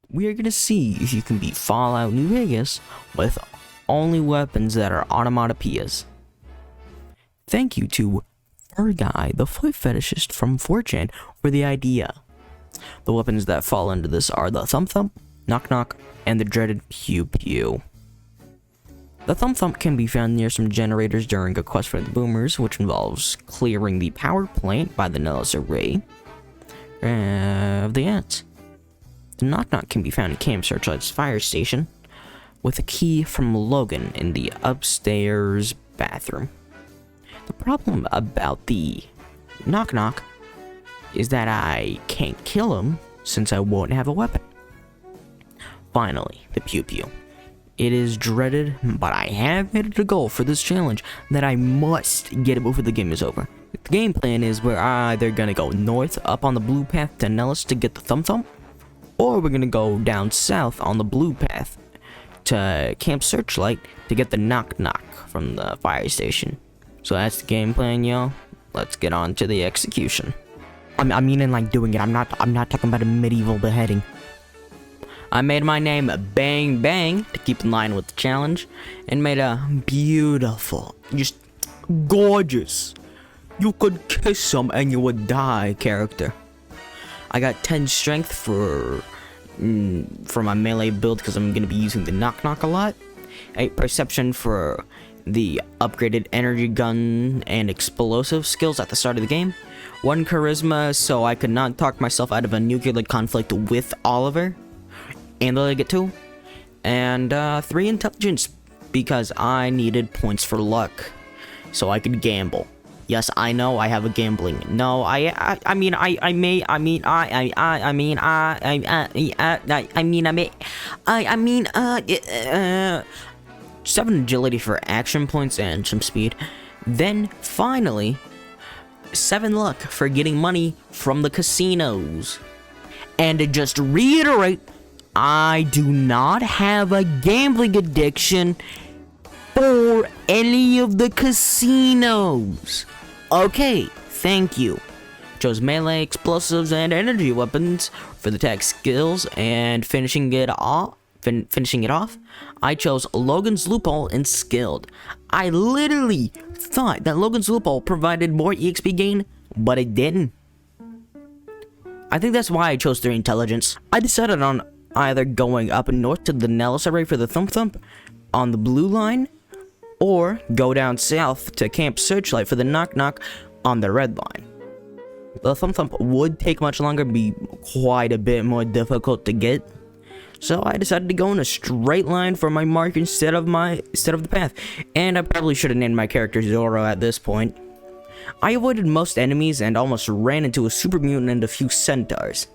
we are gonna see if you can beat Fallout New Vegas with only weapons that are onomatopoeias. Thank you to Firguy the Foot Fetishist from 4chan for the idea. The weapons that fall into this are the Thump Thump, Knock Knock, and the dreaded Pew Pew. The Thump Thump can be found near some generators during a quest for the Boomers, which involves clearing the power plant by the Nellis array of the ants. The Knock Knock can be found in Camp Searchlight's fire station, with a key from Logan in the upstairs bathroom. The problem about the Knock Knock is that I can't kill him since I won't have a weapon. Finally, the Pew Pew. It is dreaded, but I have made it a goal for this challenge that I must get it before the game is over. The game plan is we're either gonna go north up on the blue path to Nellis to get the Thump Thump, or we're gonna go down south on the blue path to Camp Searchlight to get the Knock Knock from the fire station. So that's the game plan, y'all. Let's get on to the execution. I mean, in like doing it. I'm not talking about a medieval beheading. I made my name Bang Bang to keep in line with the challenge, and made a beautiful, just gorgeous, you could kiss him and you would die character. I got 10 strength for my melee build because I'm gonna be using the Knock Knock a lot. 8 perception for the upgraded energy gun and explosive skills at the start of the game. 1 charisma so I could not talk myself out of a nuclear conflict with Oliver and the Legate 2. And 3 intelligence because I needed points for luck so I could gamble. Yes, I know I have a gambling. No, I mean 7 agility for action points and some speed. Then finally 7 luck for getting money from the casinos. And to just reiterate, I do not have a gambling addiction for any of the casinos. Okay, thank you. Chose melee, explosives, and energy weapons for the tech skills, and finishing it off, I chose Logan's Loophole and Skilled. I literally thought that Logan's Loophole provided more EXP gain, but it didn't. I think that's why I chose 3 intelligence. I decided on either going up north to the Nellis array for the Thump Thump on the blue line, or go down south to Camp Searchlight for the Knock Knock on the red line. The Thump Thump would take much longer, be quite a bit more difficult to get, so I decided to go in a straight line for my mark instead of the path. And I probably should have named my character Zorro at this point. I avoided most enemies and almost ran into a super mutant and a few centaurs.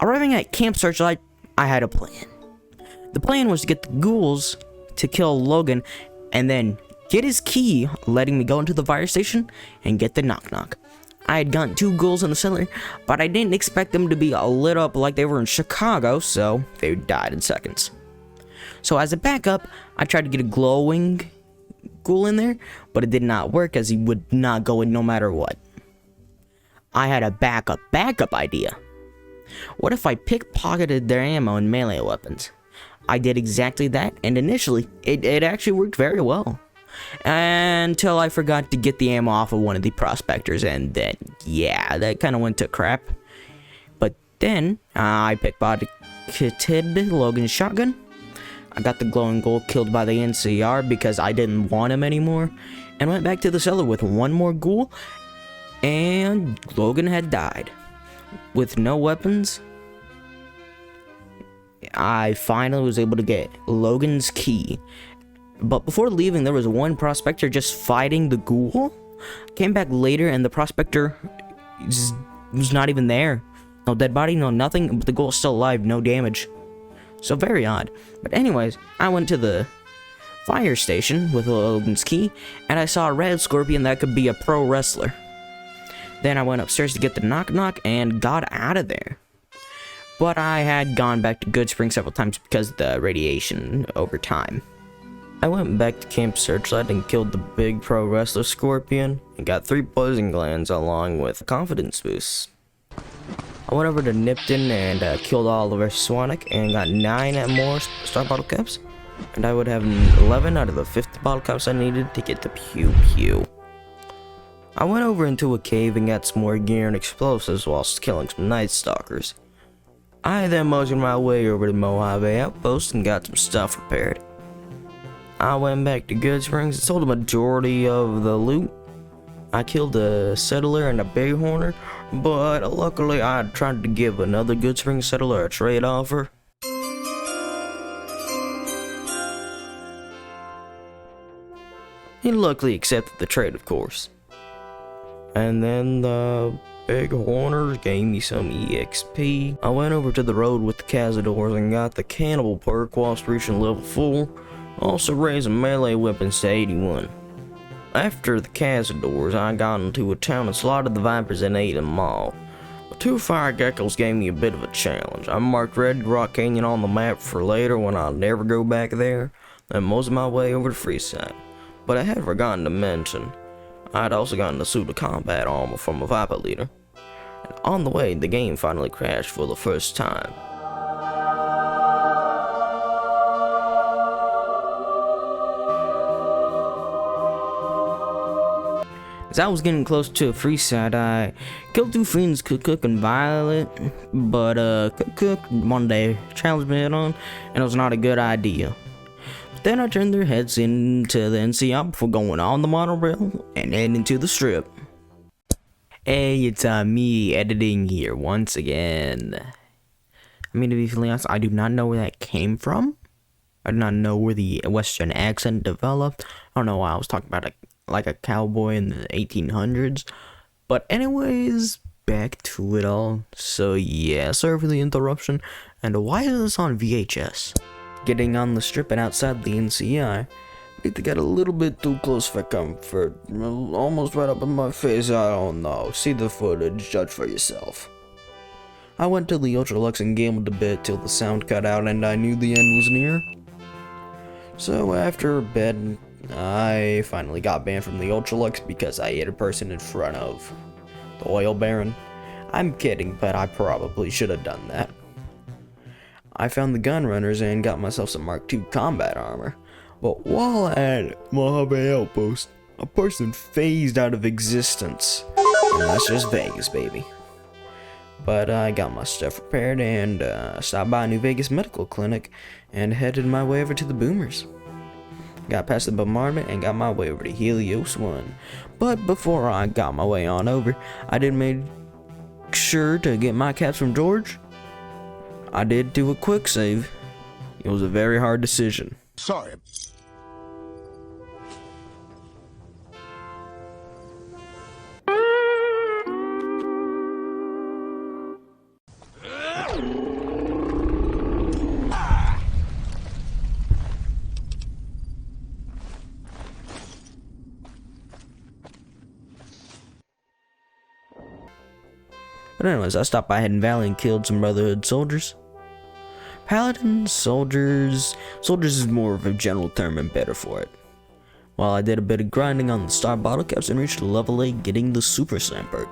Arriving at Camp Searchlight, I had a plan. The plan was to get the ghouls to kill Logan and then get his key, letting me go into the fire station and get the Knock Knock. I had gotten 2 ghouls in the cellar, but I didn't expect them to be lit up like they were in Chicago, so they died in seconds. So as a backup, I tried to get a glowing ghoul in there, but it did not work as he would not go in no matter what. I had a backup idea. What if I pickpocketed their ammo and melee weapons? I did exactly that, and initially, it actually worked very well. Until I forgot to get the ammo off of one of the prospectors, and then, yeah, that kind of went to crap. But then, I pickpocketed Logan's shotgun. I got the glowing ghoul killed by the NCR because I didn't want him anymore, and went back to the cellar with 1 more ghoul, and Logan had died. With no weapons, I finally was able to get Logan's key. But before leaving, there was 1 prospector just fighting the ghoul. Came back later and the prospector was not even there. No dead body, no nothing, but the ghoul's still alive, no damage. So very odd. But anyways, I went to the fire station with Logan's key, and I saw a red scorpion that could be a pro wrestler. Then I went upstairs to get the Knock Knock and got out of there. But I had gone back to Goodspring several times because of the radiation over time. I went back to Camp Searchlight and killed the big pro wrestler scorpion and got 3 poison glands along with confidence boosts. I went over to Nipton and killed Oliver Swanwick and got 9 more star bottle caps. And I would have 11 out of the 50 bottle caps I needed to get the Pew Pew. I went over into a cave and got some more gear and explosives whilst killing some Night Stalkers. I then motioned my way over to Mojave Outpost and got some stuff repaired. I went back to Good Springs and sold the majority of the loot. I killed a settler and a bighorner, but luckily I tried to give another Good Springs settler a trade offer. He luckily accepted the trade, of course. And then the bighorners gave me some EXP. I went over to the road with the cazadors and got the cannibal perk whilst reaching level 4. Also raising melee weapons to 81. After the cazadors, I got into a town and slaughtered the vipers and ate them all. The 2 fire geckos gave me a bit of a challenge. I marked Red Rock Canyon on the map for later when I'll never go back there, and moseyed my way over to Freeside. But I had forgotten to mention, I had also gotten a suit of combat armor from a Viper leader. And on the way, the game finally crashed for the first time. As I was getting close to Freeside, I killed 2 fiends, Cook and Violet, but Cook one day challenged me head on, and it was not a good idea. But then I turned their heads into the NCR before going on the monorail and heading to the strip. Hey, it's me editing here once again. I mean, to be fully honest, I do not know where that came from. I do not know where the Western accent developed. I don't know why I was talking about like a cowboy in the 1800s. But anyways, back to it all. So yeah, sorry for the interruption. And why is this on VHS? Getting on the strip and outside the NCI, I think they got a little bit too close for comfort. Almost right up in my face, I don't know. See the footage, judge for yourself. I went to the Ultralux and gambled a bit till the sound cut out and I knew the end was near. So after bed, I finally got banned from the Ultralux because I hit a person in front of the oil baron. I'm kidding, but I probably should have done that. I found the gun runners and got myself some Mark II combat armor. But while at Mojave Outpost, a person phased out of existence. And that's just Vegas, baby. But I got my stuff repaired and stopped by a New Vegas medical clinic and headed my way over to the Boomers. Got past the bombardment and got my way over to Helios 1. But before I got my way on over, I did make sure to get my caps from George. I did do a quick save. It was a very hard decision. Sorry. But anyways, I stopped by Hidden Valley and killed some Brotherhood soldiers. Paladins, soldiers is more of a general term and better for it. While I did a bit of grinding on the star bottle caps and reached level 8 getting the Super Sniper,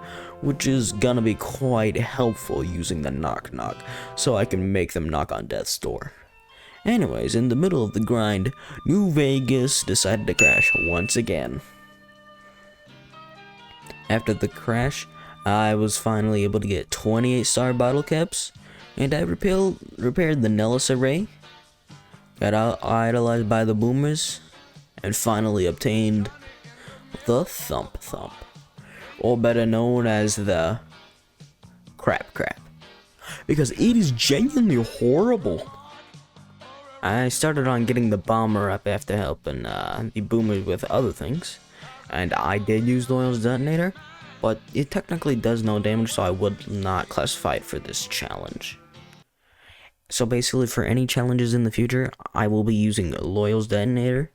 which is gonna be quite helpful using the knock knock, so I can make them knock on death's door. Anyways, in the middle of the grind, New Vegas decided to crash once again. After the crash, I was finally able to get 28 star bottle caps, and I repaired the Nellis array, got idolized by the Boomers, and finally obtained the Thump Thump, or better known as the Crap Crap, because it is genuinely horrible. I started on getting the Bomber up after helping the Boomers with other things, and I did use the Oil's Detonator, but it technically does no damage, so I would not classify it for this challenge. So basically, for any challenges in the future, I will be using Loyal's Detonator,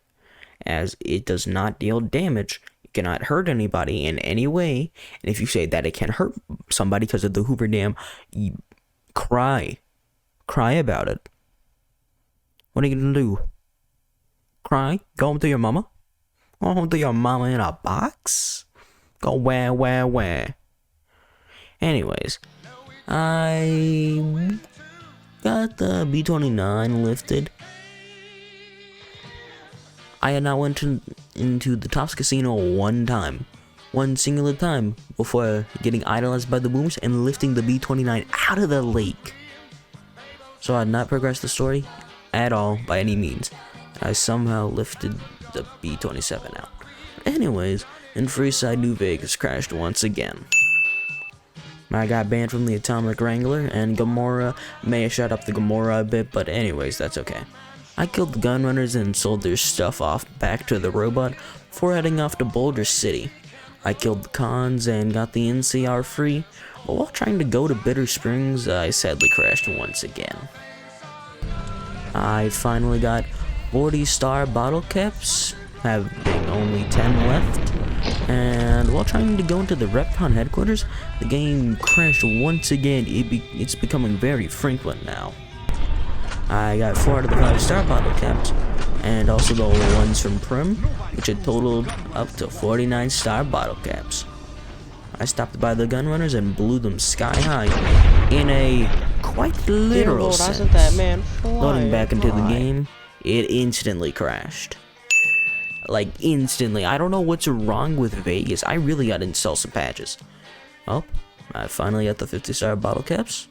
as it does not deal damage, it cannot hurt anybody in any way, and if you say that it can hurt somebody because of the Hoover Dam, you cry about it. What are you gonna do? Cry? Go home to your mama? Go home to your mama in a box? Go where? Anyways, I got the B29 lifted. I had not went into the Tops Casino one singular time, before getting idolized by the boomers and lifting the B29 out of the lake. So I had not progressed the story at all by any means. I somehow lifted the B27 out. Anyways, in Freeside, New Vegas crashed once again. I got banned from the Atomic Wrangler, and Gamora may have shut up the Gamora a bit, but anyways, that's okay. I killed the gunrunners and sold their stuff off back to the robot before heading off to Boulder City. I killed the cons and got the NCR free, but while trying to go to Bitter Springs, I sadly crashed once again. I finally got 40-star bottle caps, having only 10 left, and while trying to go into the Repcon headquarters, the game crashed once again. It's becoming very frequent now. I got 4 out of the 5-star bottle caps, and also the ones from Prim, which had totaled up to 49-star bottle caps. I stopped by the gunrunners and blew them sky high in a quite literal sense. That man Loading back into the game, it instantly crashed. Like, instantly. I don't know what's wrong with Vegas. I really gotta install some patches. Oh, I finally got the 50-star bottle caps.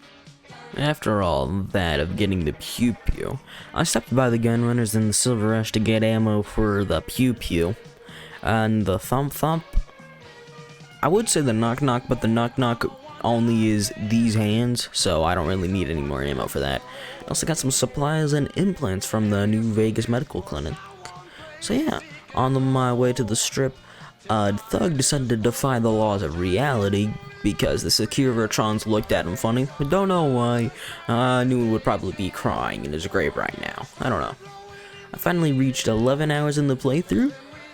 After all that of getting the Pew Pew, I stopped by the gunrunners in the Silver Rush to get ammo for the Pew Pew. And the Thump Thump, I would say the Knock Knock, but the Knock Knock only is these hands, so I don't really need any more ammo for that. I also got some supplies and implants from the New Vegas Medical Clinic. So yeah, on my way to the Strip, a thug decided to defy the laws of reality because the Securitrons looked at him funny. I don't know why. I knew he would probably be crying in his grave right now. I don't know. I finally reached 11 hours in the playthrough,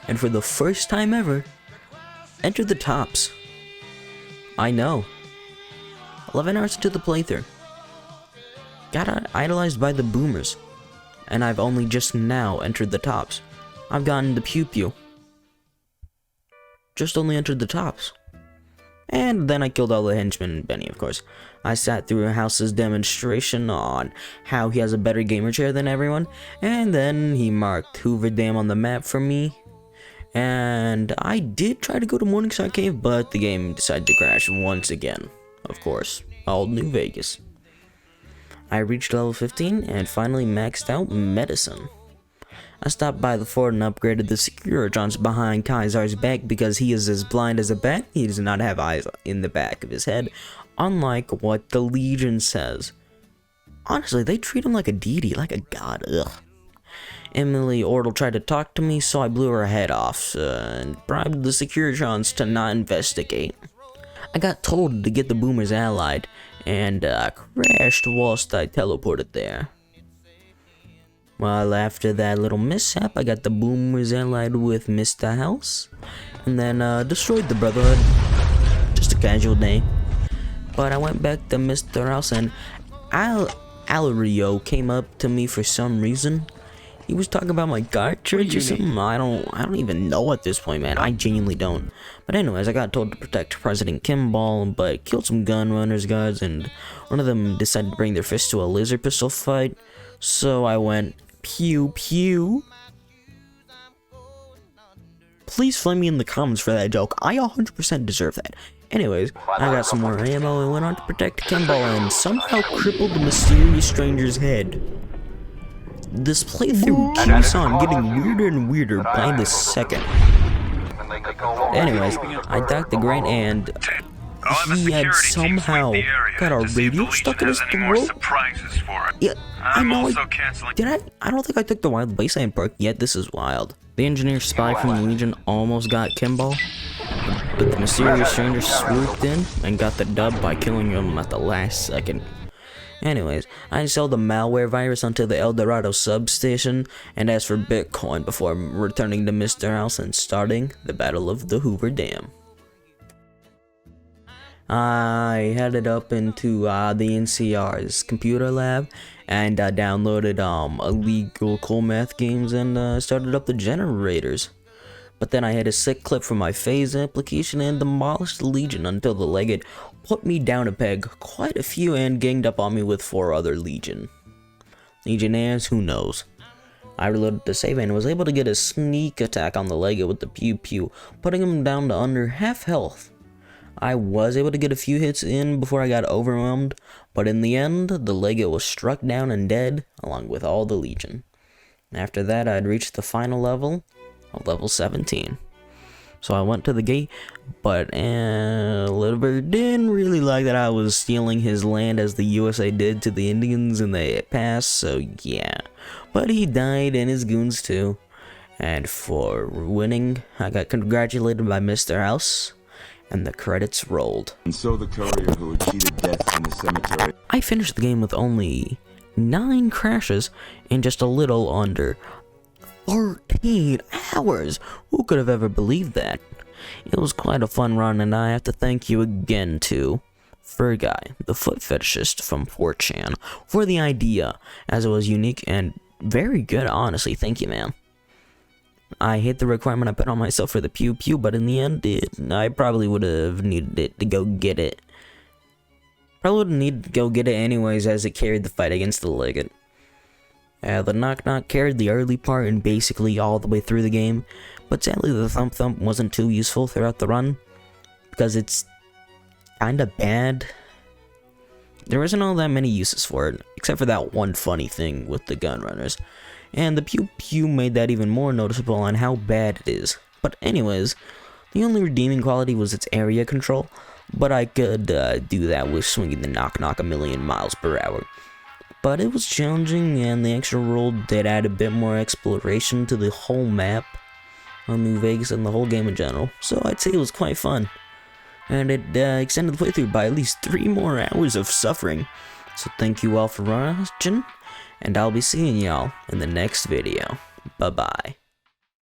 and for the first time ever, entered the tops. I know. 11 hours into the playthrough. Got idolized by the boomers, and I've only just now entered the tops. I've gotten the Pew Pew. Just only entered the tops. And then I killed all the henchmen and Benny, of course. I sat through House's demonstration on how he has a better gamer chair than everyone, and then he marked Hoover Dam on the map for me. And I did try to go to Morningside Cave, but the game decided to crash once again. Of course, old New Vegas. I reached level 15 and finally maxed out medicine. I stopped by the fort and upgraded the Securitrons behind Kaisar's back because he is as blind as a bat. He does not have eyes in the back of his head, unlike what the Legion says. Honestly, they treat him like a deity, like a god. Ugh. Emily Ordle tried to talk to me, so I blew her head off and bribed the Securitrons to not investigate. I got told to get the boomers allied, and crashed whilst I teleported there. Well, after that little mishap, I got the boomers allied with Mr. House, and then destroyed the Brotherhood. Just a casual day. But I went back to Mr. House, and Allegro came up to me for some reason. He was talking about my cartridge or something. I don't even know at this point, man. I genuinely don't. But anyways, I got told to protect President Kimball, but killed some gun runners guys, and one of them decided to bring their fist to a laser pistol fight. So I went pew pew. Please flame me in the comments for that joke. I 100% deserve that. Anyways, I got some more ammo and went on to protect Kimball and somehow crippled the mysterious stranger's head. This playthrough keeps on getting weirder and weirder by the second. Anyways, I docked the Grant and he had somehow got a radio stuck in his throat. Yeah, I know. I don't think I took the wild baseline perk yet. This is wild. The engineer spy from the Legion almost got Kimball, but the mysterious stranger swooped in and got the dub by killing him at the last second. Anyways, I installed the malware virus onto the El Dorado substation and asked for Bitcoin before returning to Mr. House and starting the Battle of the Hoover Dam. I headed up into the NCR's computer lab and downloaded illegal cool math games and started up the generators. But then I had a sick clip from my phase application and demolished the Legion until the Legate put me down a peg quite a few and ganged up on me with 4 other Legionnaires, who knows. I reloaded the save and was able to get a sneak attack on the Legate with the pew pew, putting him down to under half health. I was able to get a few hits in before I got overwhelmed, but in the end, the Legate was struck down and dead, along with all the Legion. After that, I'd reached the final level of level 17. So I went to the gate, but Little Bird didn't really like that I was stealing his land as the USA did to the Indians in the past, so yeah. But he died and his goons too. And for winning, I got congratulated by Mr. House, and the credits rolled. And so the courier who had cheated death in the cemetery. I finished the game with only 9 crashes in just a little under 13 hours. Who could have ever believed that? It was quite a fun run, and I have to thank you again to Firguy the Foot Fetishist from 4chan for the idea, as it was unique and very good, honestly. Thank you, man. I hate the requirement I put on myself for the pew pew, but in the end, I probably would have needed it to go get it. Probably would have needed to go get it anyways, as it carried the fight against the Legate. The knock knock carried the early part and basically all the way through the game, but sadly the thump thump wasn't too useful throughout the run, because it's kinda bad. There isn't all that many uses for it, except for that one funny thing with the gun runners, and the pew pew made that even more noticeable on how bad it is. But anyways, the only redeeming quality was its area control, but I could do that with swinging the knock knock a million miles per hour. But it was challenging, and the extra roll did add a bit more exploration to the whole map on New Vegas and the whole game in general, so I'd say it was quite fun. And it extended the playthrough by at least 3 more hours of suffering. So thank you all for watching, and I'll be seeing y'all in the next video. Bye-bye.